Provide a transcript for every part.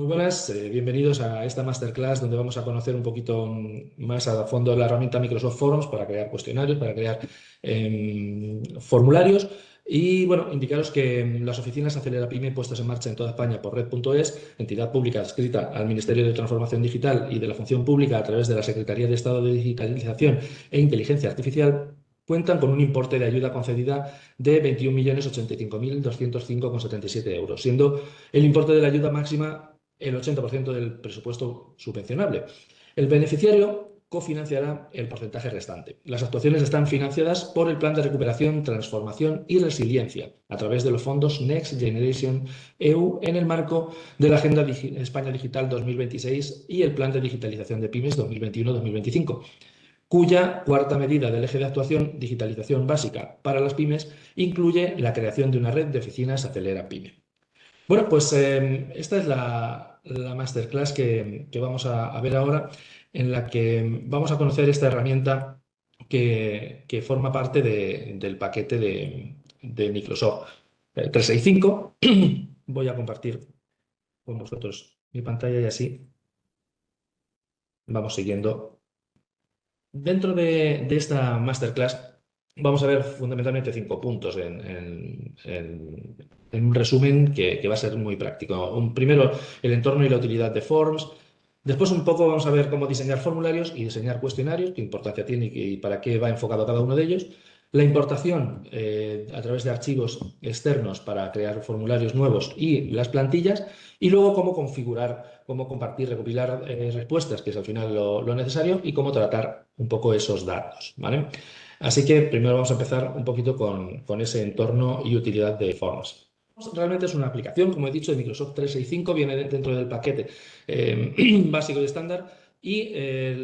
Muy buenas, bienvenidos a esta masterclass donde vamos a conocer un poquito más a fondo la herramienta Microsoft Forms para crear cuestionarios, para crear formularios. Y bueno, indicaros que las oficinas Acelera Pyme puestas en marcha en toda España por Red.es, entidad pública adscrita al Ministerio de Transformación Digital y de la Función Pública a través de la Secretaría de Estado de Digitalización e Inteligencia Artificial, cuentan con un importe de ayuda concedida de 21.085.205,77 euros, siendo el importe de la ayuda máxima el 80% del presupuesto subvencionable. El beneficiario cofinanciará el porcentaje restante. Las actuaciones están financiadas por el Plan de Recuperación, Transformación y Resiliencia a través de los fondos Next Generation EU en el marco de la Agenda España Digital 2026 y el Plan de Digitalización de Pymes 2021-2025, cuya cuarta medida del eje de actuación, digitalización básica para las pymes, incluye la creación de una red de oficinas Acelera Pyme. Bueno, pues esta es la masterclass que vamos a ver ahora, en la que vamos a conocer esta herramienta que forma parte del paquete de Microsoft 365. Voy a compartir con vosotros mi pantalla y así vamos siguiendo. Dentro de esta masterclass vamos a ver fundamentalmente 5 puntos en un resumen que va a ser muy práctico. Primero, el entorno y la utilidad de Forms. Después un poco vamos a ver cómo diseñar formularios y diseñar cuestionarios, qué importancia tiene y para qué va enfocado cada uno de ellos. La importación a través de archivos externos para crear formularios nuevos y las plantillas. Y luego cómo configurar, cómo compartir, recopilar respuestas, que es al final lo necesario, y cómo tratar un poco esos datos, ¿vale? Así que primero vamos a empezar un poquito con ese entorno y utilidad de Forms. Realmente es una aplicación, como he dicho, de Microsoft 365, viene dentro del paquete básico y estándar y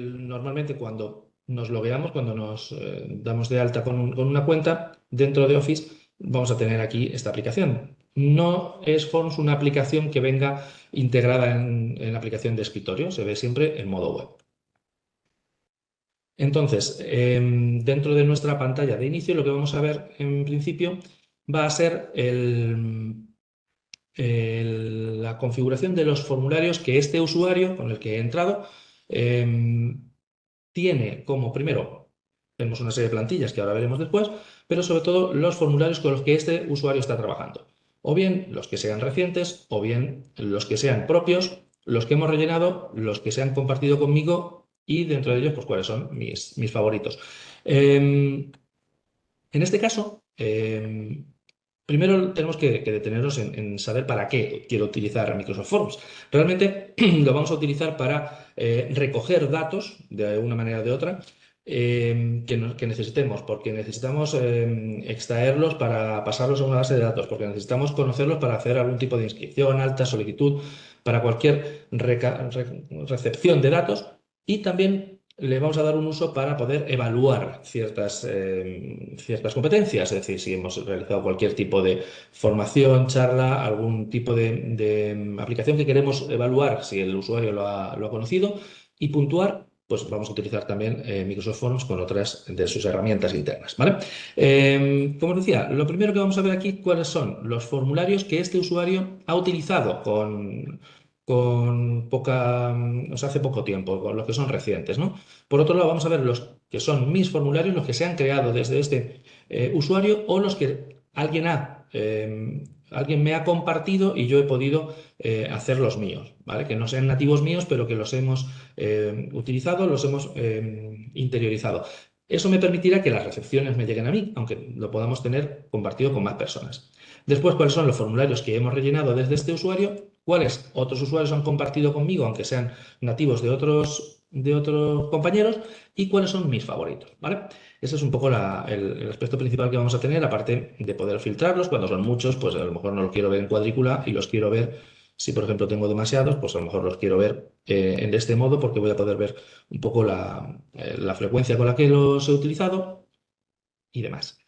normalmente cuando nos logueamos, cuando nos damos de alta con una cuenta dentro de Office, vamos a tener aquí esta aplicación. No es Forms una aplicación que venga integrada en la aplicación de escritorio, se ve siempre en modo web. Entonces, dentro de nuestra pantalla de inicio, lo que vamos a ver en principio va a ser la configuración de los formularios que este usuario con el que he entrado tiene como, primero, tenemos una serie de plantillas que ahora veremos después, pero sobre todo los formularios con los que este usuario está trabajando. O bien los que sean recientes, o bien los que sean propios, los que hemos rellenado, los que se han compartido conmigo y dentro de ellos, pues cuáles son mis favoritos. En este caso, primero tenemos que detenernos en saber para qué quiero utilizar Microsoft Forms. Realmente lo vamos a utilizar para recoger datos de una manera o de otra que necesitemos, porque necesitamos extraerlos para pasarlos a una base de datos, porque necesitamos conocerlos para hacer algún tipo de inscripción, alta, solicitud, para cualquier recepción de datos, y también le vamos a dar un uso para poder evaluar ciertas competencias, es decir, si hemos realizado cualquier tipo de formación, charla, algún tipo de aplicación que queremos evaluar, si el usuario lo ha conocido, y puntuar, pues vamos a utilizar también Microsoft Forms con otras de sus herramientas internas, ¿vale? Como os decía, lo primero que vamos a ver aquí, cuáles son los formularios que este usuario ha utilizado hace poco tiempo, con los que son recientes, ¿no? Por otro lado, vamos a ver los que son mis formularios, los que se han creado desde este usuario o los que alguien me ha compartido y yo he podido hacer los míos, ¿vale? Que no sean nativos míos, pero que los hemos utilizado, los hemos interiorizado. Eso me permitirá que las recepciones me lleguen a mí, aunque lo podamos tener compartido con más personas. Después, ¿cuáles son los formularios que hemos rellenado desde este usuario? ¿Cuáles otros usuarios han compartido conmigo, aunque sean nativos de otros compañeros? ¿Y cuáles son mis favoritos? ¿Vale? Ese es un poco el aspecto principal que vamos a tener, aparte de poder filtrarlos. Cuando son muchos, pues a lo mejor no los quiero ver en cuadrícula y los quiero ver, si por ejemplo tengo demasiados, pues a lo mejor los quiero ver de este modo, porque voy a poder ver un poco la frecuencia con la que los he utilizado y demás.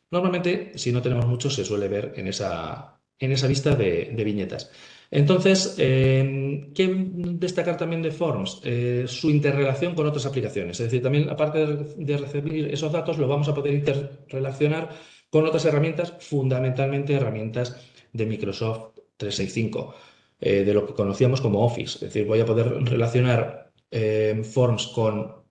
Normalmente, si no tenemos muchos, se suele ver en esa vista de viñetas. Entonces, ¿qué destacar también de Forms? Su interrelación con otras aplicaciones. Es decir, también aparte de recibir esos datos, lo vamos a poder interrelacionar con otras herramientas, fundamentalmente herramientas de Microsoft 365. de lo que conocíamos como Office. Es decir, voy a poder relacionar forms con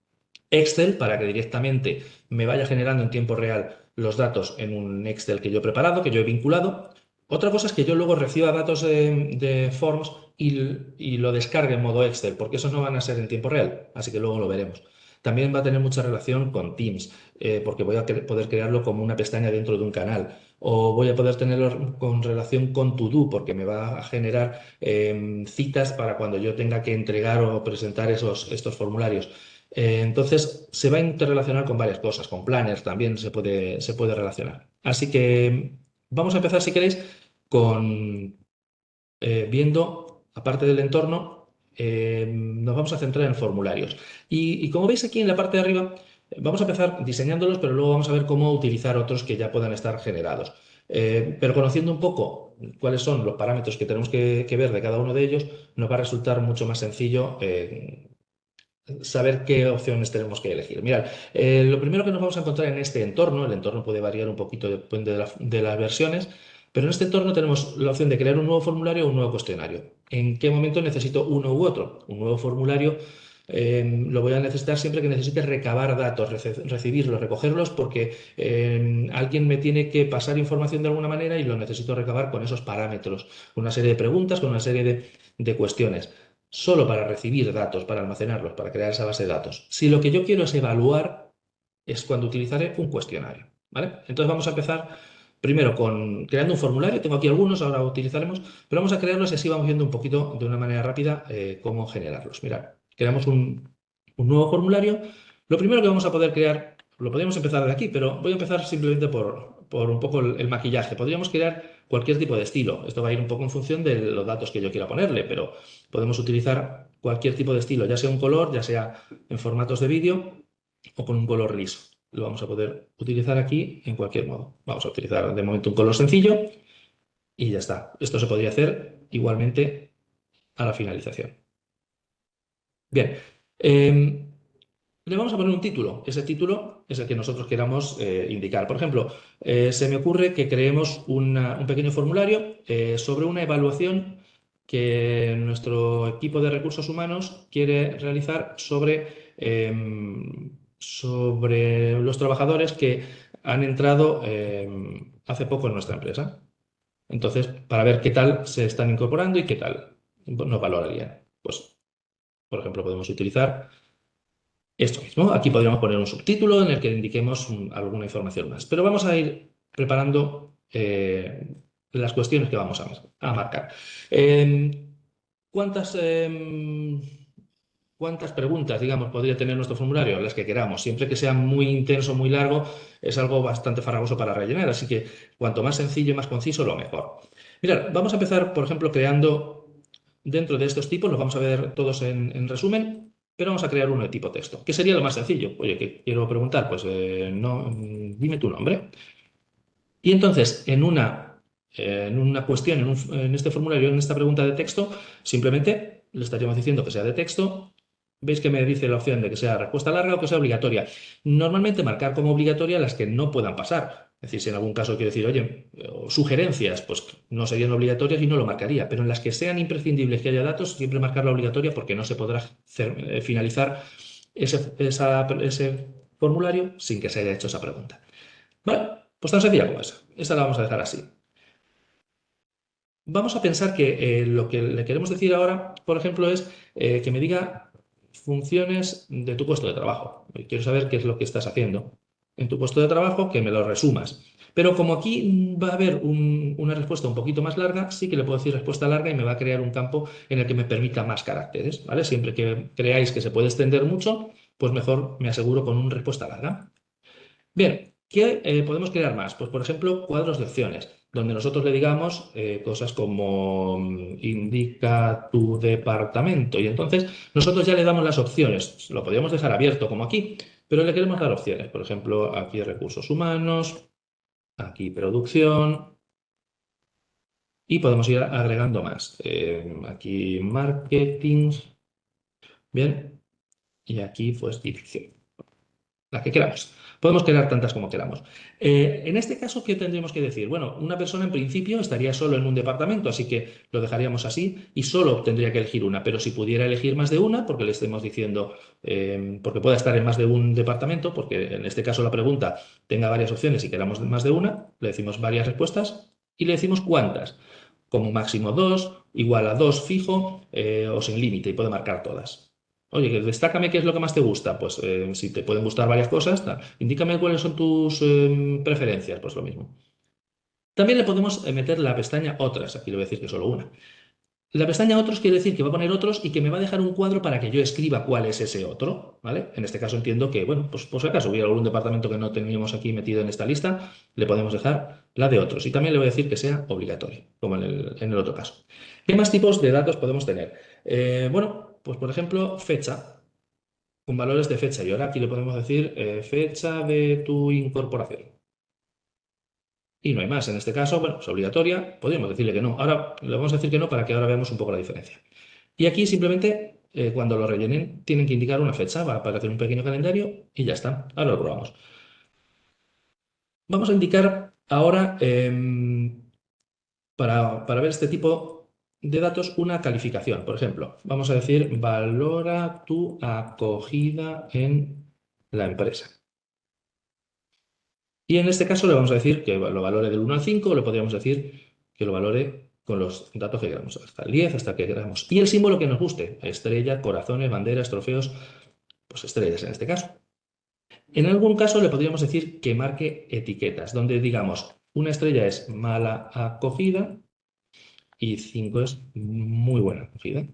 Excel para que directamente me vaya generando en tiempo real los datos en un Excel que yo he preparado, que yo he vinculado. Otra cosa es que yo luego reciba datos de forms y lo descargue en modo Excel, porque esos no van a ser en tiempo real, así que luego lo veremos. También va a tener mucha relación con Teams, porque voy a poder crearlo como una pestaña dentro de un canal. O voy a poder tenerlo con relación con To-Do, porque me va a generar citas para cuando yo tenga que entregar o presentar estos formularios. Entonces, se va a interrelacionar con varias cosas, con planners también se puede relacionar. Así que vamos a empezar, si queréis, con viendo, aparte del entorno, nos vamos a centrar en formularios. Y como veis aquí en la parte de arriba, vamos a empezar diseñándolos, pero luego vamos a ver cómo utilizar otros que ya puedan estar generados. Pero conociendo un poco cuáles son los parámetros que tenemos que ver de cada uno de ellos, nos va a resultar mucho más sencillo saber qué opciones tenemos que elegir. Mirad, lo primero que nos vamos a encontrar en este entorno, el entorno puede variar un poquito, depende de las versiones, pero en este entorno tenemos la opción de crear un nuevo formulario o un nuevo cuestionario. ¿En qué momento necesito uno u otro? Un nuevo formulario lo voy a necesitar siempre que necesite recabar datos, recibirlos, recogerlos, porque alguien me tiene que pasar información de alguna manera y lo necesito recabar con esos parámetros, con una serie de preguntas, con una serie de cuestiones solo para recibir datos, para almacenarlos, para crear esa base de datos. Si lo que yo quiero es evaluar, es cuando utilizaré un cuestionario, ¿vale? Entonces vamos a empezar primero con creando un formulario. Tengo aquí algunos, ahora utilizaremos, pero vamos a crearlos y así vamos viendo un poquito de una manera rápida cómo generarlos. Mirad, creamos un nuevo formulario. Lo primero que vamos a poder crear, lo podríamos empezar de aquí, pero voy a empezar simplemente por un poco el maquillaje. Podríamos crear cualquier tipo de estilo. Esto va a ir un poco en función de los datos que yo quiera ponerle, pero podemos utilizar cualquier tipo de estilo, ya sea un color, ya sea en formatos de vídeo o con un color liso. Lo vamos a poder utilizar aquí en cualquier modo. Vamos a utilizar de momento un color sencillo y ya está. Esto se podría hacer igualmente a la finalización. Bien, le vamos a poner un título. Ese título es el que nosotros queramos indicar. Por ejemplo, se me ocurre que creemos un pequeño formulario sobre una evaluación que nuestro equipo de recursos humanos quiere realizar sobre los trabajadores que han entrado hace poco en nuestra empresa. Entonces, para ver qué tal se están incorporando y qué tal nos valorarían. Pues, por ejemplo, podemos utilizar esto mismo. Aquí podríamos poner un subtítulo en el que indiquemos alguna información más. Pero vamos a ir preparando las cuestiones que vamos a marcar. Eh, ¿Cuántas, cuántas preguntas, digamos, podría tener nuestro formulario? Las que queramos. Siempre que sea muy intenso, muy largo, es algo bastante farragoso para rellenar. Así que cuanto más sencillo y más conciso, lo mejor. Mirad, vamos a empezar, por ejemplo, creando dentro de estos tipos, los vamos a ver todos en resumen, pero vamos a crear uno de tipo texto, que sería lo más sencillo. Oye, ¿qué quiero preguntar? Pues no, dime tu nombre. Y entonces, en una cuestión, en este formulario, en esta pregunta de texto, simplemente le estaríamos diciendo que sea de texto. Veis que me dice la opción de que sea respuesta larga o que sea obligatoria. Normalmente marcar como obligatoria las que no puedan pasar. Es decir, si en algún caso quiero decir, oye, o sugerencias, pues no serían obligatorias y no lo marcaría. Pero en las que sean imprescindibles que haya datos, siempre marcar la obligatoria porque no se podrá finalizar ese formulario sin que se haya hecho esa pregunta. Vale, pues tan sencilla como esa. Esta la vamos a dejar así. Vamos a pensar que lo que le queremos decir ahora, por ejemplo, es que me diga funciones de tu puesto de trabajo. Quiero saber qué es lo que estás haciendo en tu puesto de trabajo, que me lo resumas. Pero como aquí va a haber una respuesta un poquito más larga, sí que le puedo decir respuesta larga y me va a crear un campo en el que me permita más caracteres, ¿vale? Siempre que creáis que se puede extender mucho, pues mejor me aseguro con una respuesta larga. Bien, ¿qué podemos crear más? Pues, por ejemplo, cuadros de opciones, donde nosotros le digamos cosas como indica tu departamento. Y entonces nosotros ya le damos las opciones. Lo podríamos dejar abierto como aquí, pero le queremos dar opciones. Por ejemplo, aquí recursos humanos, aquí producción, y podemos ir agregando más. Aquí marketing, bien, y aquí pues dirección, la que queramos. Podemos crear tantas como queramos. En este caso, ¿qué tendríamos que decir? Bueno, una persona en principio estaría solo en un departamento, así que lo dejaríamos así y solo tendría que elegir una, pero si pudiera elegir más de una, porque le estemos diciendo, porque pueda estar en más de un departamento, porque en este caso la pregunta tenga varias opciones y queramos más de una, le decimos varias respuestas y le decimos cuántas. Como máximo dos, igual a dos fijo o sin límite y puede marcar todas. Oye, que destácame qué es lo que más te gusta. Pues si te pueden gustar varias cosas, indícame cuáles son tus preferencias, pues lo mismo. También le podemos meter la pestaña Otras, aquí le voy a decir que solo una. La pestaña Otros quiere decir que va a poner otros y que me va a dejar un cuadro para que yo escriba cuál es ese otro, ¿vale? En este caso entiendo que, bueno, pues por si acaso hubiera algún departamento que no teníamos aquí metido en esta lista, le podemos dejar la de otros. Y también le voy a decir que sea obligatorio, como en el otro caso. ¿Qué más tipos de datos podemos tener? Bueno, pues por ejemplo, fecha, con valores de fecha. Y ahora aquí le podemos decir fecha de tu incorporación. Y no hay más. En este caso, bueno, es obligatoria. Podríamos decirle que no. Ahora le vamos a decir que no para que ahora veamos un poco la diferencia. Y aquí simplemente, cuando lo rellenen, tienen que indicar una fecha. Va a aparecer un pequeño calendario y ya está. Ahora lo probamos. Vamos a indicar ahora, para ver este tipo de datos, una calificación. Por ejemplo, vamos a decir, valora tu acogida en la empresa. Y en este caso le vamos a decir que lo valore del 1 al 5, o le podríamos decir que lo valore con los datos que queramos, hasta el 10, hasta que queramos. Y el símbolo que nos guste, estrella, corazones, banderas, trofeos, pues estrellas en este caso. En algún caso le podríamos decir que marque etiquetas, donde digamos, una estrella es mala acogida y 5 es muy buena acogida.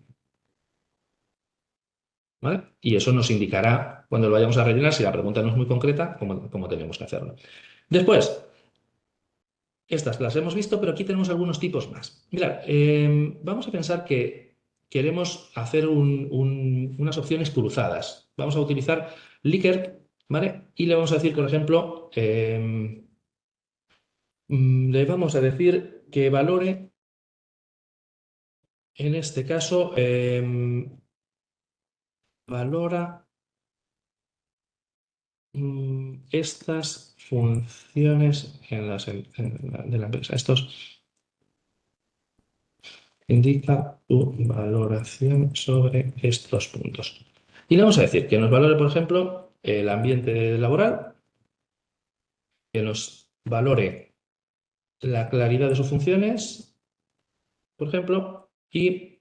¿Vale? Y eso nos indicará cuando lo vayamos a rellenar, si la pregunta no es muy concreta, cómo tenemos que hacerlo. Después, estas las hemos visto, pero aquí tenemos algunos tipos más. Mirad, vamos a pensar que queremos hacer unas opciones cruzadas. Vamos a utilizar Likert, ¿vale? Y le vamos a decir, por ejemplo, le vamos a decir que valore, en este caso, valora estas funciones de la empresa. Estos indica tu valoración sobre estos puntos. Y le vamos a decir que nos valore, por ejemplo, el ambiente laboral, que nos valore la claridad de sus funciones, por ejemplo, y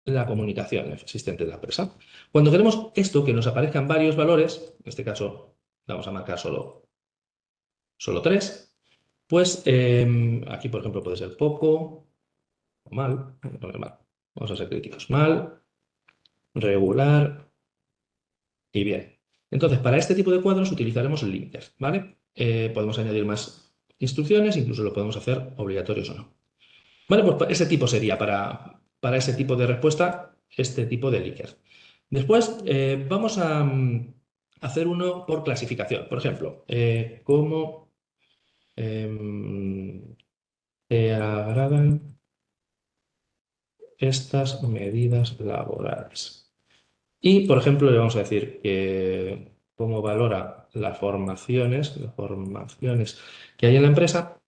la comunicación existente de la empresa. Cuando queremos esto, que nos aparezcan varios valores, en este caso vamos a marcar solo tres, pues aquí, por ejemplo, puede ser poco o mal. Vamos a ser críticos. Mal, regular y bien. Entonces, para este tipo de cuadros utilizaremos el linter, ¿vale? Podemos añadir más instrucciones, incluso lo podemos hacer obligatorios o no. Vale, pues ese tipo sería para ese tipo de respuesta, este tipo de linker. Después, vamos a hacer uno por clasificación. Por ejemplo, ¿cómo te agradan estas medidas laborales? Y, por ejemplo, le vamos a decir que cómo valora las formaciones que hay en la empresa,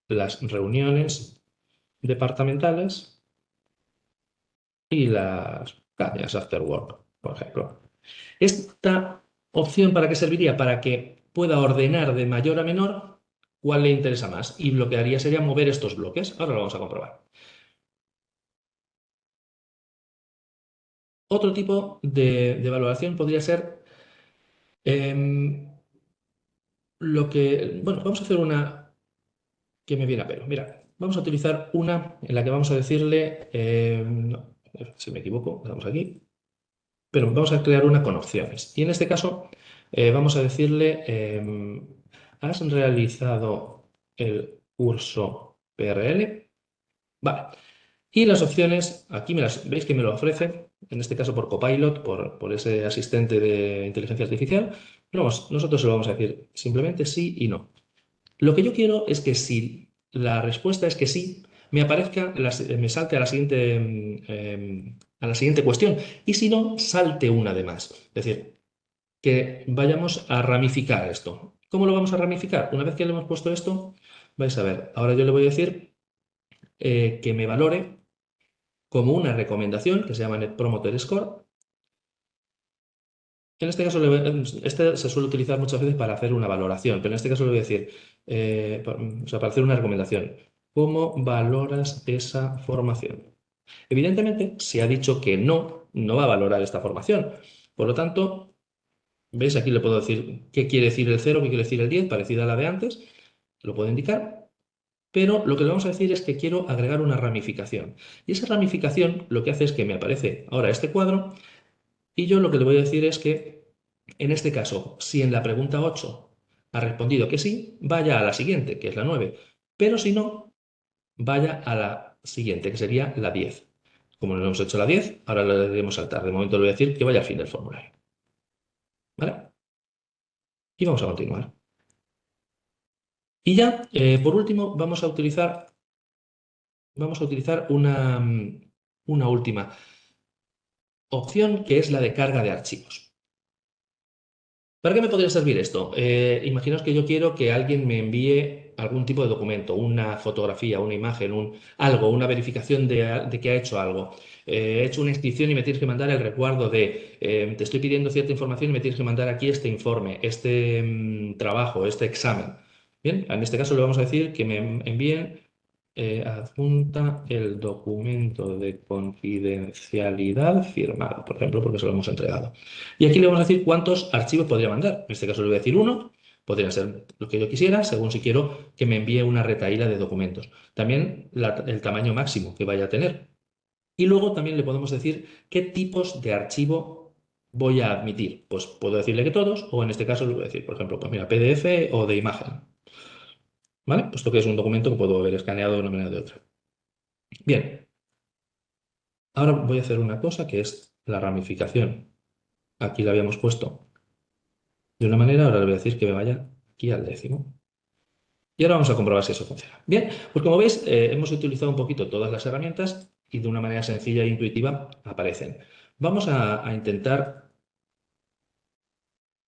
las reuniones departamentales y las cañas after work, por ejemplo. Esta opción, ¿para qué serviría? Para que pueda ordenar de mayor a menor cuál le interesa más. Y lo que haría sería mover estos bloques. Ahora lo vamos a comprobar. Otro tipo de valoración podría ser bueno, vamos a hacer una que me viene a pelo. Mira, vamos a utilizar una en la que vamos a decirle, no, si me equivoco, vamos aquí, pero vamos a crear una con opciones. Y en este caso vamos a decirle, ¿has realizado el curso PRL? Vale. Y las opciones, aquí veis que me lo ofrecen, en este caso por Copilot, por ese asistente de inteligencia artificial. Pero vamos, nosotros se lo vamos a decir simplemente sí y no. Lo que yo quiero es que si la respuesta es que sí, me aparezca, me salte a la siguiente cuestión. Y si no, salte una de más. Es decir, que vayamos a ramificar esto. ¿Cómo lo vamos a ramificar? Una vez que le hemos puesto esto, vais a ver, ahora yo le voy a decir que me valore como una recomendación que se llama Net Promoter Score. En este caso, este se suele utilizar muchas veces para hacer una valoración, pero en este caso le voy a decir, o sea, para hacer una recomendación. ¿Cómo valoras esa formación? Evidentemente, si ha dicho que no, no va a valorar esta formación. Por lo tanto, ¿veis? Aquí le puedo decir qué quiere decir el 0, qué quiere decir el 10, parecida a la de antes. Lo puedo indicar. Pero lo que le vamos a decir es que quiero agregar una ramificación. Y esa ramificación lo que hace es que me aparece ahora este cuadro y yo lo que le voy a decir es que, en este caso, si en la pregunta 8 ha respondido que sí, vaya a la siguiente, que es la 9. Pero si no, vaya a la siguiente, que sería la 10. Como no hemos hecho la 10, ahora le debemos saltar. De momento le voy a decir que vaya al fin del formulario. ¿Vale? Y vamos a continuar. Y ya, por último, vamos a utilizar una última opción, que es la de carga de archivos. ¿Para qué me podría servir esto? Imaginaos que yo quiero que alguien me envíe algún tipo de documento, una fotografía, una imagen, algo, una verificación de que ha hecho algo. He hecho una inscripción y me tienes que mandar el recuerdo te estoy pidiendo cierta información y me tienes que mandar aquí este informe, este trabajo, este examen. Bien, en este caso le vamos a decir que me envíen adjunta el documento de confidencialidad firmado, por ejemplo, porque se lo hemos entregado. Y aquí le vamos a decir cuántos archivos podría mandar. En este caso le voy a decir uno, podría ser lo que yo quisiera, según si quiero que me envíe una retahíla de documentos. También el tamaño máximo que vaya a tener. Y luego también le podemos decir qué tipos de archivo voy a admitir. Pues puedo decirle que todos, o en este caso le voy a decir, por ejemplo, pues mira, PDF o de imagen. ¿Vale? Puesto que es un documento que puedo haber escaneado de una manera o de otra. Bien, ahora voy a hacer una cosa que es la ramificación. Aquí la habíamos puesto de una manera, ahora le voy a decir que me vaya aquí al décimo. Y ahora vamos a comprobar si eso funciona. Bien, pues como veis, hemos utilizado un poquito todas las herramientas y de una manera sencilla e intuitiva aparecen. Vamos a intentar...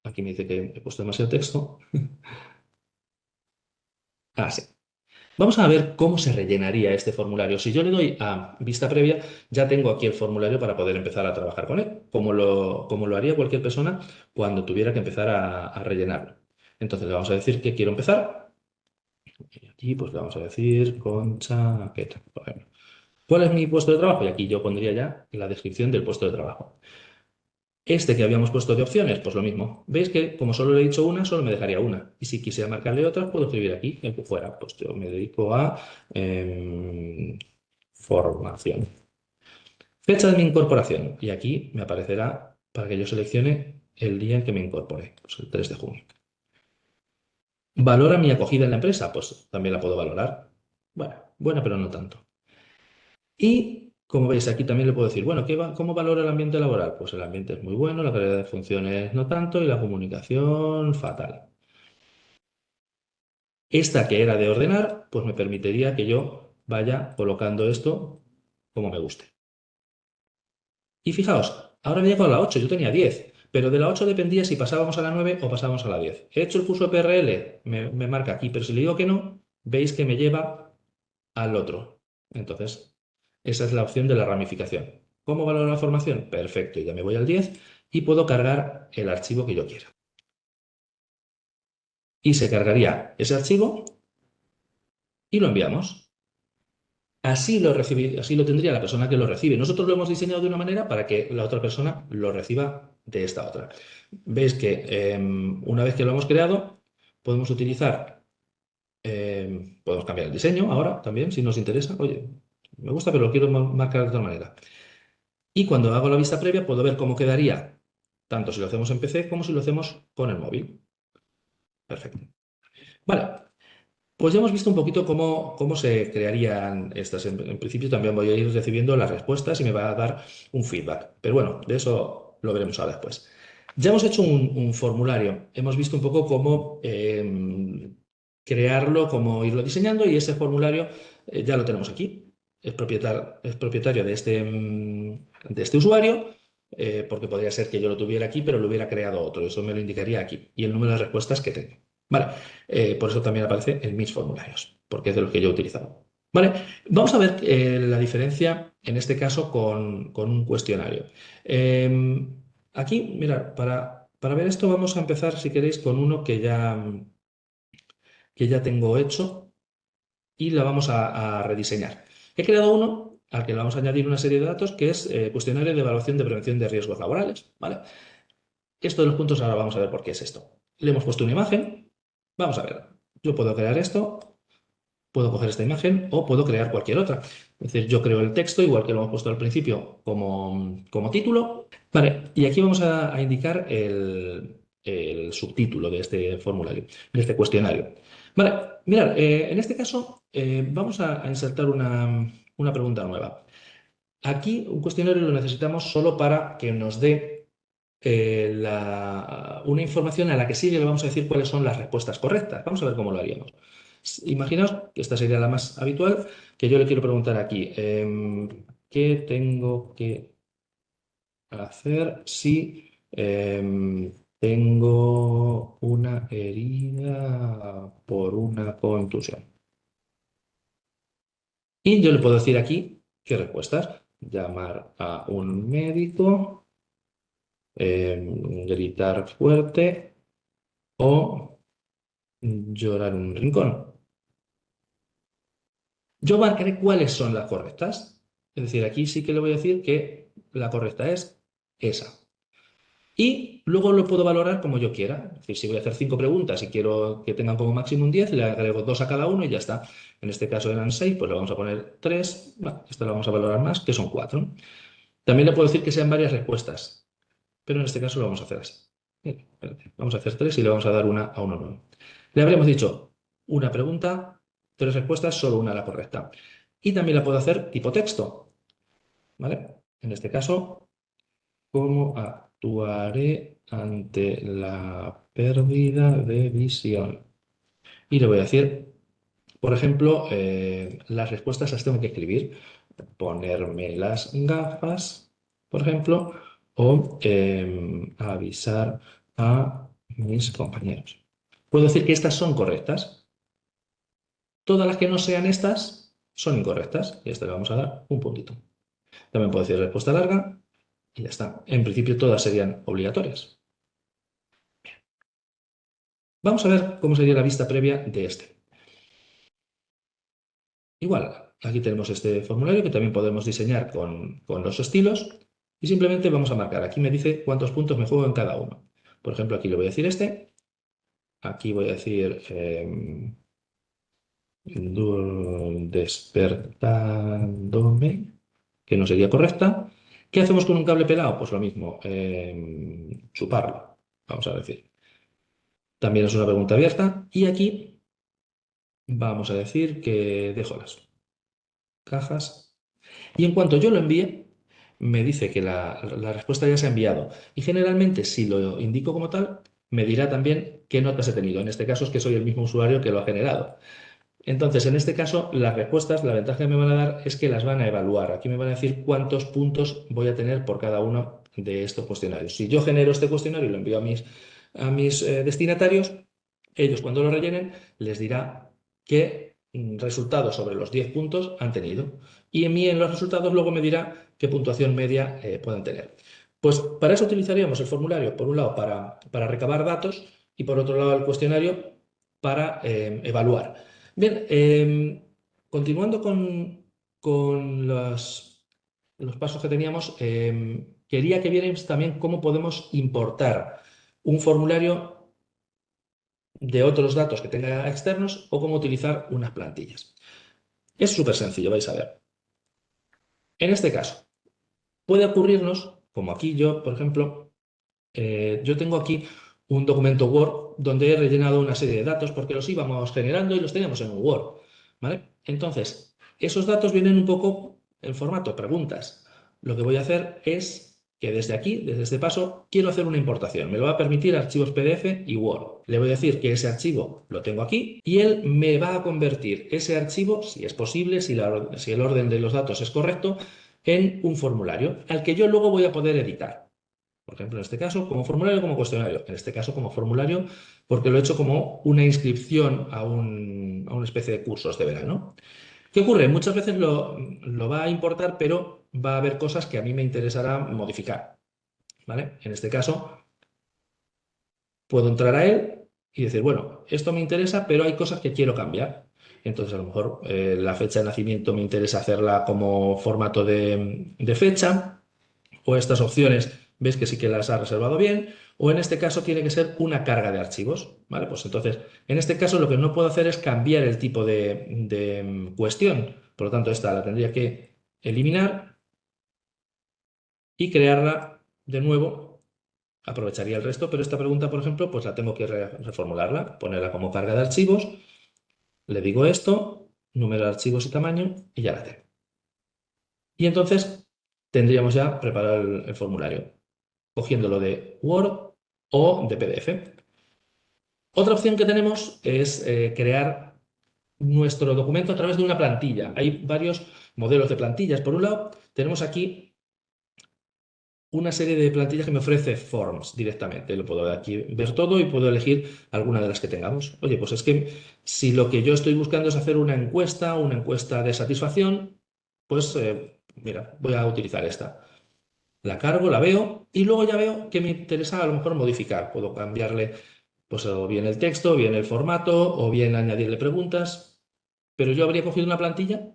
Aquí me dice que he puesto demasiado texto. Ah, sí. Vamos a ver cómo se rellenaría este formulario. Si yo le doy a vista previa, ya tengo aquí el formulario para poder empezar a trabajar con él, como lo haría cualquier persona cuando tuviera que empezar a rellenarlo. Entonces le vamos a decir que quiero empezar. Y aquí pues le vamos a decir Concha Queta, por ejemplo. ¿Cuál es mi puesto de trabajo? Y aquí yo pondría ya la descripción del puesto de trabajo. Este que habíamos puesto de opciones, pues lo mismo. ¿Veis que como solo le he dicho una, solo me dejaría una? Y si quisiera marcarle otras, puedo escribir aquí, el que fuera. Pues yo me dedico a formación. Fecha de mi incorporación. Y aquí me aparecerá para que yo seleccione el día en que me incorpore, pues el 3 de junio. ¿Valora mi acogida en la empresa? Pues también la puedo valorar. Bueno, buena, pero no tanto. Y como veis, aquí también le puedo decir, bueno, ¿cómo valora el ambiente laboral? Pues el ambiente es muy bueno, la calidad de funciones no tanto y la comunicación fatal. Esta que era de ordenar, pues me permitiría que yo vaya colocando esto como me guste. Y fijaos, ahora me he llegado a la 8, yo tenía 10, pero de la 8 dependía si pasábamos a la 9 o pasábamos a la 10. He hecho el curso de PRL, me marca aquí, pero si le digo que no, veis que me lleva al otro. Entonces, esa es la opción de la ramificación. ¿Cómo valoro la formación? Perfecto, ya me voy al 10 y puedo cargar el archivo que yo quiera. Y se cargaría ese archivo y lo enviamos. Así lo tendría la persona que lo recibe. Nosotros lo hemos diseñado de una manera para que la otra persona lo reciba de esta otra. Veis que una vez que lo hemos creado, podemos utilizar, podemos cambiar el diseño ahora también, si nos interesa. Oye, me gusta, pero lo quiero marcar de otra manera. Y cuando hago la vista previa, puedo ver cómo quedaría, tanto si lo hacemos en PC como si lo hacemos con el móvil. Perfecto. Vale, pues ya hemos visto un poquito cómo se crearían estas. En principio también voy a ir recibiendo las respuestas y me va a dar un feedback. Pero bueno, de eso lo veremos ahora después. Ya hemos hecho un formulario. Hemos visto un poco cómo crearlo, cómo irlo diseñando y ese formulario ya lo tenemos aquí. Es propietario de este usuario. porque podría ser que yo lo tuviera aquí, pero lo hubiera creado otro. Eso me lo indicaría aquí. Y el número de respuestas que tengo. Vale, por eso también aparece en mis formularios, porque es de los que yo he utilizado. Vale, vamos a ver la diferencia en este caso con un cuestionario. Aquí, mirad, para ver esto vamos a empezar, si queréis, con uno que ya tengo hecho y la vamos a rediseñar. He creado uno al que le vamos a añadir una serie de datos que es cuestionario de evaluación de prevención de riesgos laborales. ¿Vale? Esto de los puntos ahora vamos a ver por qué es esto. Le hemos puesto una imagen. Vamos a ver. Yo puedo crear esto, puedo coger esta imagen o puedo crear cualquier otra. Es decir, yo creo el texto, igual que lo hemos puesto al principio como título. Vale, y aquí vamos a indicar el subtítulo de este formulario, de este cuestionario. Vale, mirad, en este caso vamos a insertar una pregunta nueva. Aquí un cuestionario lo necesitamos solo para que nos dé una información a la que sí le vamos a decir cuáles son las respuestas correctas. Vamos a ver cómo lo haríamos. Imaginaos que esta sería la más habitual, que yo le quiero preguntar aquí, ¿qué tengo que hacer si tengo una herida por una contusión? Y yo le puedo decir aquí qué respuestas. Llamar a un médico, gritar fuerte o llorar en un rincón. Yo marcaré cuáles son las correctas. Es decir, aquí sí que le voy a decir que la correcta es esa. Y luego lo puedo valorar como yo quiera. Es decir, si voy a hacer 5 preguntas y quiero que tengan como máximo un 10, le agrego 2 a cada uno y ya está. En este caso eran 6, pues le vamos a poner 3. Bueno, esto lo vamos a valorar más, que son 4. También le puedo decir que sean varias respuestas, pero en este caso lo vamos a hacer así. Bien, espérate, vamos a hacer 3 y le vamos a dar una a uno nuevo. Le habríamos dicho una pregunta, 3 respuestas, solo una la correcta. Y también la puedo hacer tipo texto. ¿Vale? En este caso, ¿cómo actuaré ante la pérdida de visión? Y le voy a decir, por ejemplo, las respuestas las tengo que escribir. Ponerme las gafas, por ejemplo, o avisar a mis compañeros. Puedo decir que estas son correctas. Todas las que no sean estas son incorrectas. Y a esta le vamos a dar un puntito. También puedo decir respuesta larga y ya está. En principio todas serían obligatorias. Vamos a ver cómo sería la vista previa de este. Igual, aquí tenemos este formulario que también podemos diseñar con los estilos y simplemente vamos a marcar. Aquí me dice cuántos puntos me juego en cada uno. Por ejemplo, aquí le voy a decir este. Aquí voy a decir despertándome, que no sería correcta. ¿Qué hacemos con un cable pelado? Pues lo mismo, chuparlo, vamos a decir. También es una pregunta abierta y aquí vamos a decir que dejo las cajas y en cuanto yo lo envíe, me dice que la respuesta ya se ha enviado y generalmente si lo indico como tal, me dirá también qué notas he tenido. En este caso es que soy el mismo usuario que lo ha generado. Entonces, en este caso, las respuestas, la ventaja que me van a dar es que las van a evaluar. Aquí me van a decir cuántos puntos voy a tener por cada uno de estos cuestionarios. Si yo genero este cuestionario y lo envío a mis destinatarios, ellos cuando lo rellenen les dirá qué resultados sobre los 10 puntos han tenido. Y en mí en los resultados luego me dirá qué puntuación media pueden tener. Pues para eso utilizaríamos el formulario, por un lado, para recabar datos y por otro lado el cuestionario para evaluar. Bien, continuando con los pasos que teníamos, quería que vierais también cómo podemos importar un formulario de otros datos que tenga externos o cómo utilizar unas plantillas. Es súper sencillo, vais a ver. En este caso, puede ocurrirnos, como aquí yo, por ejemplo, yo tengo aquí un documento Word donde he rellenado una serie de datos porque los íbamos generando y los teníamos en un Word, ¿vale? Entonces, esos datos vienen un poco en formato preguntas. Lo que voy a hacer es que desde aquí, desde este paso, quiero hacer una importación. Me lo va a permitir archivos PDF y Word. Le voy a decir que ese archivo lo tengo aquí y él me va a convertir ese archivo, si es posible, si el orden de los datos es correcto, en un formulario al que yo luego voy a poder editar. Por ejemplo, en este caso como formulario, como cuestionario. En este caso como formulario porque lo he hecho como una inscripción a una especie de cursos de verano. ¿Qué ocurre? Muchas veces lo va a importar, pero va a haber cosas que a mí me interesará modificar, ¿vale? En este caso, puedo entrar a él y decir, bueno, esto me interesa, pero hay cosas que quiero cambiar. Entonces, a lo mejor la fecha de nacimiento me interesa hacerla como formato de fecha, o estas opciones ves que sí que las ha reservado bien, o en este caso tiene que ser una carga de archivos, ¿vale? Pues entonces, en este caso lo que no puedo hacer es cambiar el tipo de cuestión. Por lo tanto, esta la tendría que eliminar y crearla de nuevo. Aprovecharía el resto, pero esta pregunta, por ejemplo, pues la tengo que reformularla, ponerla como carga de archivos, le digo esto, número de archivos y tamaño, y ya la tengo. Y entonces tendríamos ya preparado el formulario, cogiéndolo de Word o de PDF. Otra opción que tenemos es crear nuestro documento a través de una plantilla. Hay varios modelos de plantillas. Por un lado, tenemos aquí una serie de plantillas que me ofrece Forms directamente. Lo puedo aquí ver todo y puedo elegir alguna de las que tengamos. Oye, pues es que si lo que yo estoy buscando es hacer una encuesta de satisfacción, pues mira, voy a utilizar esta. La cargo, la veo y luego ya veo que me interesa a lo mejor modificar. Puedo cambiarle pues o bien el texto, o bien el formato, o bien añadirle preguntas. Pero yo habría cogido una plantilla,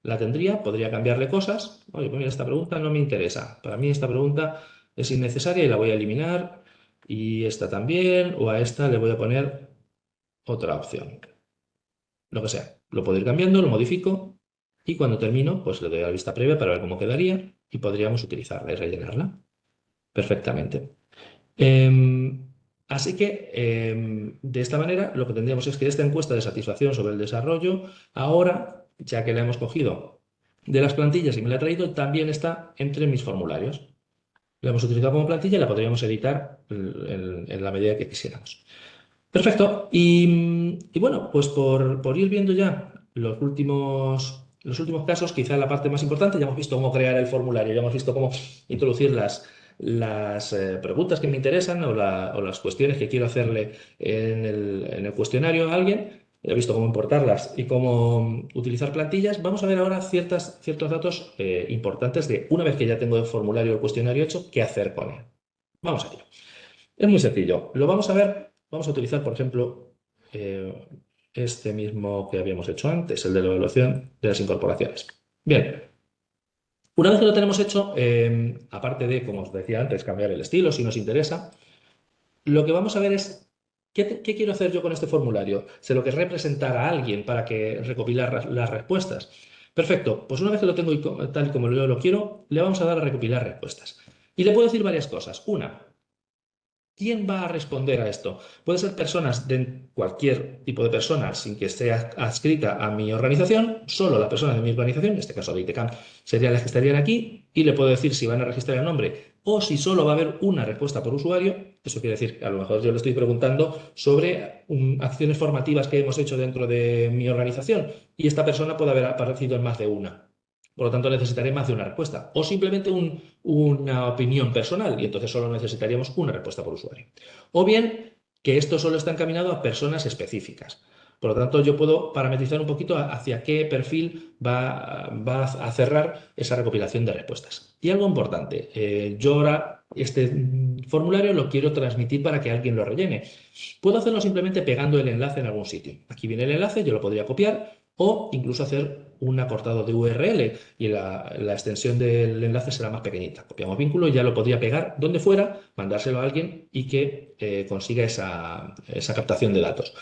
la tendría, podría cambiarle cosas. Oye, pues mira, esta pregunta no me interesa. Para mí esta pregunta es innecesaria y la voy a eliminar. Y esta también, o a esta le voy a poner otra opción. Lo que sea. Lo puedo ir cambiando, lo modifico y cuando termino, pues le doy a la vista previa para ver cómo quedaría y podríamos utilizarla y rellenarla perfectamente. Em, Así que, de esta manera, lo que tendríamos es que esta encuesta de satisfacción sobre el desarrollo, ahora, ya que la hemos cogido de las plantillas y me la ha traído, también está entre mis formularios. La hemos utilizado como plantilla y la podríamos editar en la medida que quisiéramos. Perfecto. Y bueno, pues por ir viendo ya los últimos casos, quizá la parte más importante, ya hemos visto cómo crear el formulario, ya hemos visto cómo introducir las preguntas que me interesan o las cuestiones que quiero hacerle en el cuestionario a alguien. Ya he visto cómo importarlas y cómo utilizar plantillas. Vamos a ver ahora ciertos datos importantes de una vez que ya tengo el formulario o el cuestionario hecho, qué hacer con él. Vamos a ello. Es muy sencillo. Lo vamos a ver, vamos a utilizar, por ejemplo, eh, este mismo que habíamos hecho antes, el de la evaluación de las incorporaciones. Bien, una vez que lo tenemos hecho, aparte de, como os decía antes, cambiar el estilo si nos interesa, lo que vamos a ver es qué quiero hacer yo con este formulario. ¿Se lo querré presentar a alguien para que recopilar las respuestas? Perfecto, pues una vez que lo tengo tal y como yo lo quiero, le vamos a dar a recopilar respuestas. Y le puedo decir varias cosas. Una, ¿quién va a responder a esto? Puede ser personas de cualquier tipo de persona sin que esté adscrita a mi organización, solo la persona de mi organización, en este caso de ITCAM, serían las que estarían aquí y le puedo decir si van a registrar el nombre o si solo va a haber una respuesta por usuario. Eso quiere decir que a lo mejor yo le estoy preguntando sobre acciones formativas que hemos hecho dentro de mi organización y esta persona puede haber aparecido en más de una. Por lo tanto, necesitaré más de una respuesta. O simplemente una opinión personal, y entonces solo necesitaríamos una respuesta por usuario. O bien que esto solo está encaminado a personas específicas. Por lo tanto, yo puedo parametrizar un poquito hacia qué perfil va a cerrar esa recopilación de respuestas. Y algo importante, yo ahora este formulario lo quiero transmitir para que alguien lo rellene. Puedo hacerlo simplemente pegando el enlace en algún sitio. Aquí viene el enlace, yo lo podría copiar o incluso hacer un acortado de URL y la extensión del enlace será más pequeñita. Copiamos vínculo y ya lo podría pegar donde fuera, mandárselo a alguien y que consiga esa captación de datos.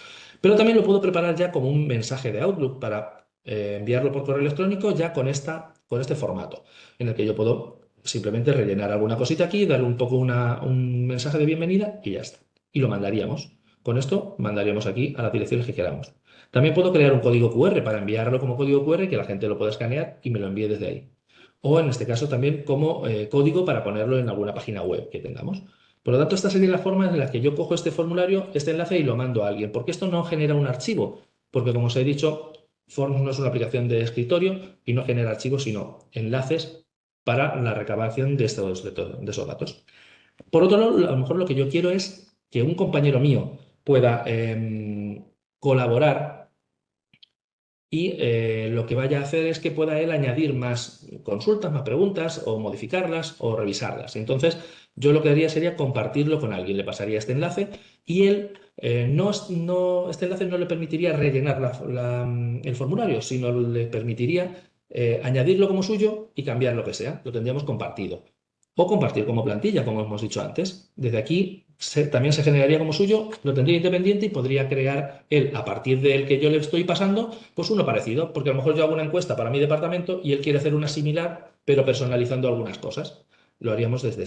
Pero también lo puedo preparar ya como un mensaje de Outlook para enviarlo por correo electrónico ya con este formato, en el que yo puedo simplemente rellenar alguna cosita aquí, darle un poco un mensaje de bienvenida y ya está. Y lo mandaríamos. Con esto mandaríamos aquí a las direcciones que queramos. También puedo crear un código QR para enviarlo como código QR y que la gente lo pueda escanear y me lo envíe desde ahí. O en este caso también como código para ponerlo en alguna página web que tengamos. Por lo tanto, esta sería la forma en la que yo cojo este formulario, este enlace y lo mando a alguien. Porque esto no genera un archivo. Porque como os he dicho, Forms no es una aplicación de escritorio y no genera archivos, sino enlaces para la recabación de esos datos. Por otro lado, a lo mejor lo que yo quiero es que un compañero mío pueda colaborar y lo que vaya a hacer es que pueda él añadir más consultas, más preguntas o modificarlas o revisarlas. Entonces, yo lo que haría sería compartirlo con alguien. Le pasaría este enlace y él este enlace no le permitiría rellenar el formulario, sino le permitiría añadirlo como suyo y cambiar lo que sea. Lo tendríamos compartido. O compartir como plantilla, como hemos dicho antes. Desde aquí también se generaría como suyo, lo tendría independiente y podría crear él, a partir del que yo le estoy pasando, pues uno parecido, porque a lo mejor yo hago una encuesta para mi departamento y él quiere hacer una similar, pero personalizando algunas cosas. Lo haríamos desde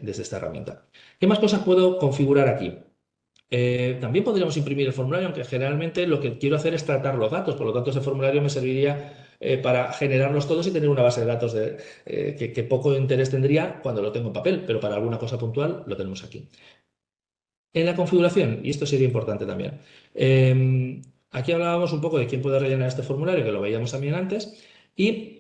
esta herramienta. ¿Qué más cosas puedo configurar aquí? También podríamos imprimir el formulario, aunque generalmente lo que quiero hacer es tratar los datos, por lo tanto ese formulario me serviría para generarlos todos y tener una base de datos que poco interés tendría cuando lo tengo en papel, pero para alguna cosa puntual lo tenemos aquí. En la configuración, y esto sería importante también, aquí hablábamos un poco de quién puede rellenar este formulario, que lo veíamos también antes, y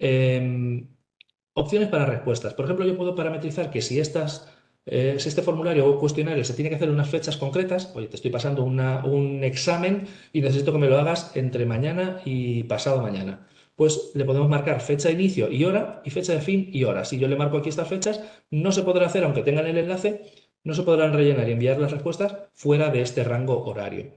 opciones para respuestas. Por ejemplo, yo puedo parametrizar que si este formulario o cuestionario se tiene que hacer en unas fechas concretas, oye, te estoy pasando un examen y necesito que me lo hagas entre mañana y pasado mañana. Pues le podemos marcar fecha de inicio y hora y fecha de fin y hora. Si yo le marco aquí estas fechas, no se podrá hacer, aunque tengan el enlace, no se podrán rellenar y enviar las respuestas fuera de este rango horario.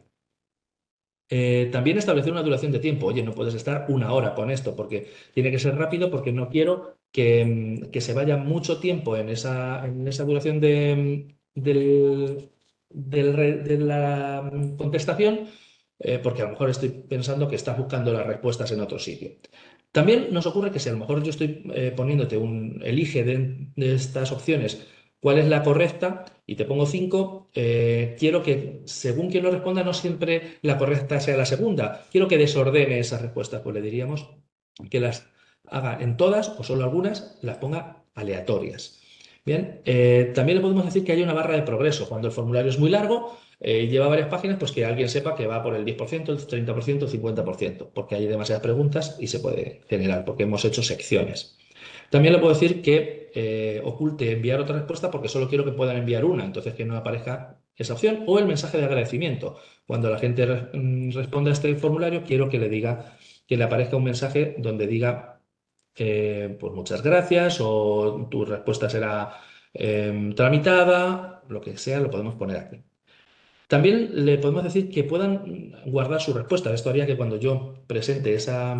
También establecer una duración de tiempo. Oye, no puedes estar una hora con esto porque tiene que ser rápido porque no quiero que se vaya mucho tiempo en esa duración de la contestación porque a lo mejor estoy pensando que estás buscando las respuestas en otro sitio. También nos ocurre que si a lo mejor yo estoy poniéndote elige de estas opciones cuál es la correcta y te pongo 5, quiero que según quien lo responda no siempre la correcta sea la segunda. Quiero que desordene esas respuestas, pues le diríamos que las haga en todas o solo algunas, las ponga aleatorias. Bien, también le podemos decir que hay una barra de progreso. Cuando el formulario es muy largo y lleva varias páginas, pues que alguien sepa que va por el 10%, el 30%, el 50%, porque hay demasiadas preguntas y se puede generar, porque hemos hecho secciones. También le puedo decir que oculte enviar otra respuesta porque solo quiero que puedan enviar una, entonces que no aparezca esa opción, o el mensaje de agradecimiento. Cuando la gente responda a este formulario, quiero que le diga que le aparezca un mensaje donde diga pues muchas gracias o tu respuesta será tramitada, lo que sea, lo podemos poner aquí. También le podemos decir que puedan guardar su respuesta. Esto haría que cuando yo presente esa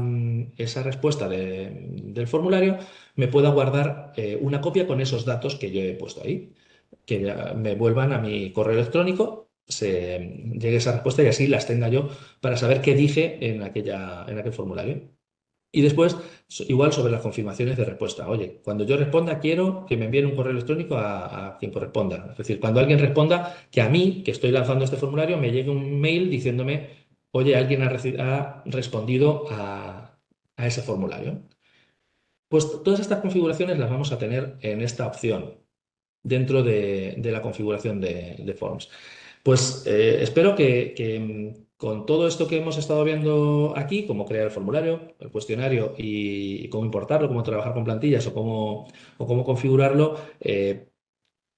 respuesta del formulario, me pueda guardar una copia con esos datos que yo he puesto ahí, que ya me vuelvan a mi correo electrónico, llegue esa respuesta y así las tenga yo para saber qué dije en aquel formulario. Y después, igual sobre las confirmaciones de respuesta. Oye, cuando yo responda, quiero que me envíen un correo electrónico a quien corresponda. Es decir, cuando alguien responda, que a mí, que estoy lanzando este formulario, me llegue un mail diciéndome, oye, alguien ha respondido a ese formulario. Pues todas estas configuraciones las vamos a tener en esta opción dentro de la configuración de Forms. Pues espero que con todo esto que hemos estado viendo aquí, cómo crear el formulario, el cuestionario y cómo importarlo, cómo trabajar con plantillas o cómo configurarlo,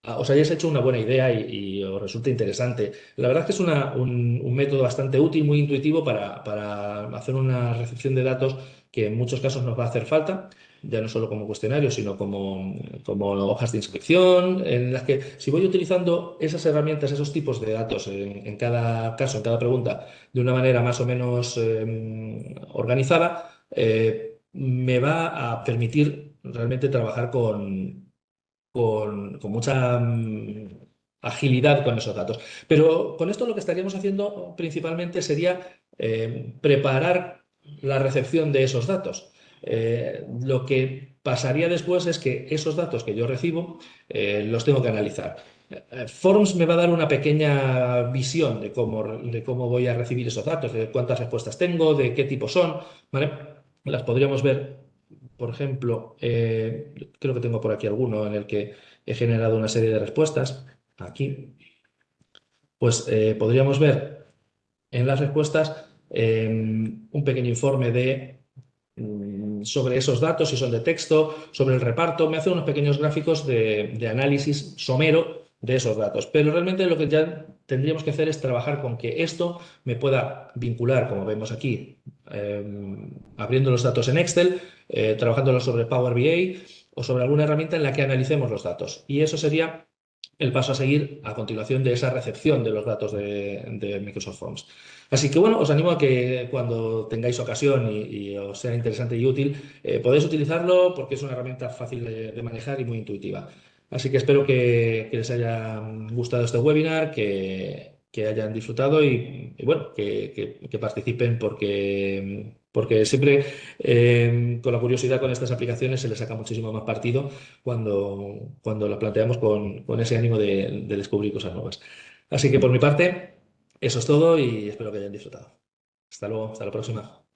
os hayáis hecho una buena idea y os resulte interesante. La verdad es que es un método bastante útil, muy intuitivo para hacer una recepción de datos que en muchos casos nos va a hacer falta, ya no solo como cuestionario, sino como hojas de inscripción, en las que si voy utilizando esas herramientas, esos tipos de datos en cada caso, en cada pregunta, de una manera más o menos organizada, me va a permitir realmente trabajar con mucha agilidad con esos datos. Pero con esto lo que estaríamos haciendo principalmente sería preparar la recepción de esos datos. Lo que pasaría después es que esos datos que yo recibo los tengo que analizar. Forms me va a dar una pequeña visión de cómo voy a recibir esos datos, de cuántas respuestas tengo, de qué tipo son, ¿vale? Las podríamos ver, por ejemplo, creo que tengo por aquí alguno en el que he generado una serie de respuestas. Aquí, pues podríamos ver en las respuestas un pequeño informe de sobre esos datos, si son de texto, sobre el reparto. Me hace unos pequeños gráficos de análisis somero de esos datos. Pero realmente lo que ya tendríamos que hacer es trabajar con que esto me pueda vincular, como vemos aquí, abriendo los datos en Excel, trabajándolos sobre Power BI o sobre alguna herramienta en la que analicemos los datos. Y eso sería el paso a seguir a continuación de esa recepción de los datos de Microsoft Forms. Así que bueno, os animo a que cuando tengáis ocasión y os sea interesante y útil, podéis utilizarlo porque es una herramienta fácil de manejar y muy intuitiva. Así que espero que les haya gustado este webinar, que hayan disfrutado y bueno, que participen porque siempre con la curiosidad con estas aplicaciones se les saca muchísimo más partido cuando las planteamos con ese ánimo de descubrir cosas nuevas. Así que por mi parte, eso es todo y espero que hayan disfrutado. Hasta luego, hasta la próxima.